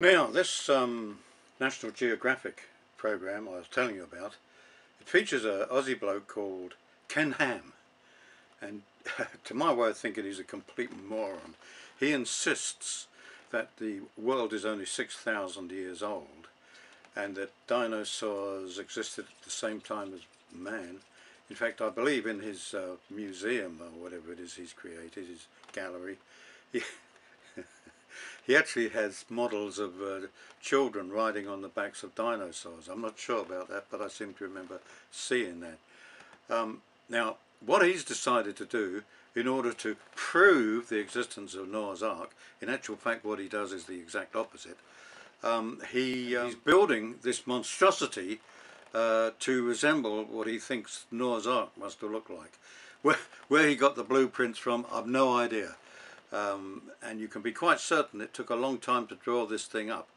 Now, this National Geographic program I was telling you about, it features a Aussie bloke called Ken Ham, and to my way of thinking, he's a complete moron. He insists that the world is only 6,000 years old, and that dinosaurs existed at the same time as man. In fact, I believe in his museum, or whatever it is he's created, his gallery, he, he actually has models of children riding on the backs of dinosaurs. I'm not sure about that, but I seem to remember seeing that. Now, what he's decided to do in order to prove the existence of Noah's Ark, in actual fact what he does is the exact opposite. He's building this monstrosity to resemble what he thinks Noah's Ark must have looked like. Where he got the blueprints from, I've no idea. And you can be quite certain it took a long time to draw this thing up.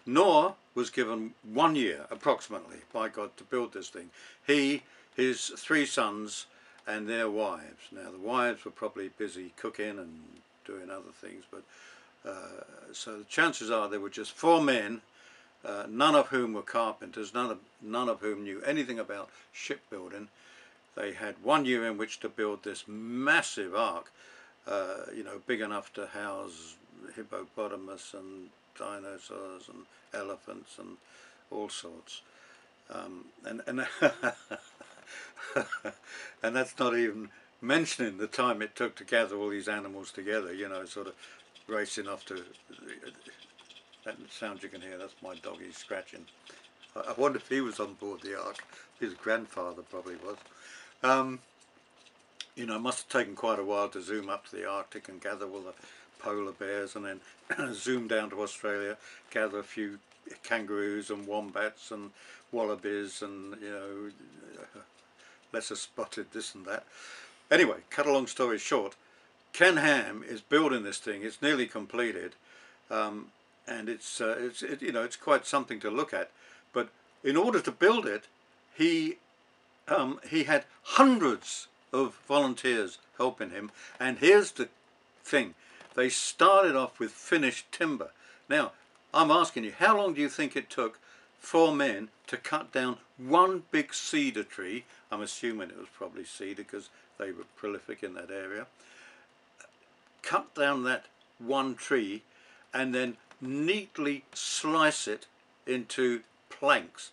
Noah was given 1 year, approximately, by God to build this thing. He, his 3 sons, and their wives. Now, the wives were probably busy cooking and doing other things, but so the chances are there were just 4 men, none of whom were carpenters, none of whom knew anything about shipbuilding. They had 1 year in which to build this massive ark. You know, big enough to house hippopotamus and dinosaurs and elephants and all sorts. And and that's not even mentioning the time it took to gather all these animals together, you know, sort of racing off to... That sound you can hear, that's my doggy scratching. I wonder if he was on board the ark. His grandfather probably was. You know, it must have taken quite a while to zoom up to the Arctic and gather all the polar bears, and then zoom down to Australia, gather a few kangaroos and wombats and wallabies and, you know, lesser spotted this and that. Anyway, cut a long story short, Ken Ham is building this thing. It's nearly completed, and it's you know, it's quite something to look at. But in order to build it, he had hundreds of volunteers helping him, and here's the thing, they started off with finished timber. Now, I'm asking you, how long do you think it took 4 men to cut down one big cedar tree? I'm assuming it was probably cedar because they were prolific in that area. Cut down that one tree and then neatly slice it into planks.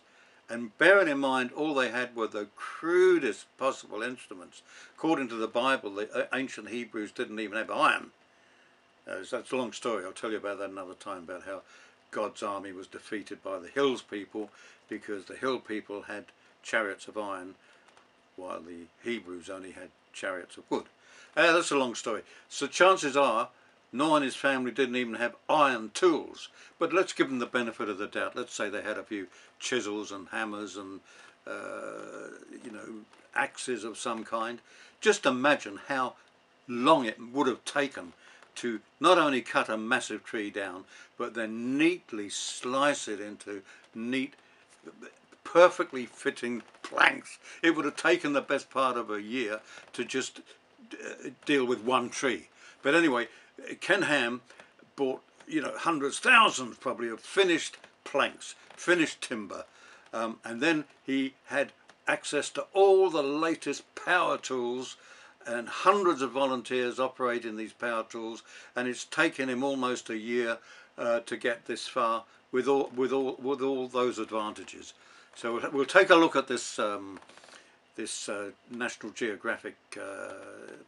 And bearing in mind all they had were the crudest possible instruments. According to the Bible, the ancient Hebrews didn't even have iron. That's a long story. I'll tell you about that another time, about how God's army was defeated by the Hills people because the Hill people had chariots of iron while the Hebrews only had chariots of wood. That's a long story. So chances are Noah and his family didn't even have iron tools. But let's give them the benefit of the doubt. Let's say they had a few chisels and hammers and, you know, axes of some kind. Just imagine how long it would have taken to not only cut a massive tree down, but then neatly slice it into neat, perfectly fitting planks. It would have taken the best part of a year to just deal with one tree. But anyway, Ken Ham bought, you know, hundreds, thousands probably of finished planks, finished timber, and then he had access to all the latest power tools and hundreds of volunteers operating these power tools, and it's taken him almost a year to get this far with all those advantages. So we'll take a look at this this National Geographic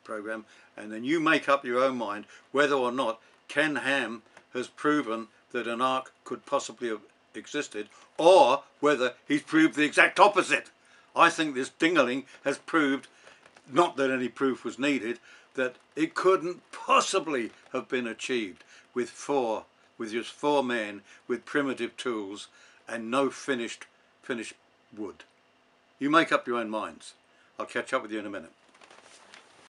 program, and then you make up your own mind whether or not Ken Ham has proven that an ark could possibly have existed, or whether he's proved the exact opposite. I think this dingaling has proved, not that any proof was needed, that it couldn't possibly have been achieved with just 4 men with primitive tools and no finished wood. You make up your own minds. I'll catch up with you in a minute.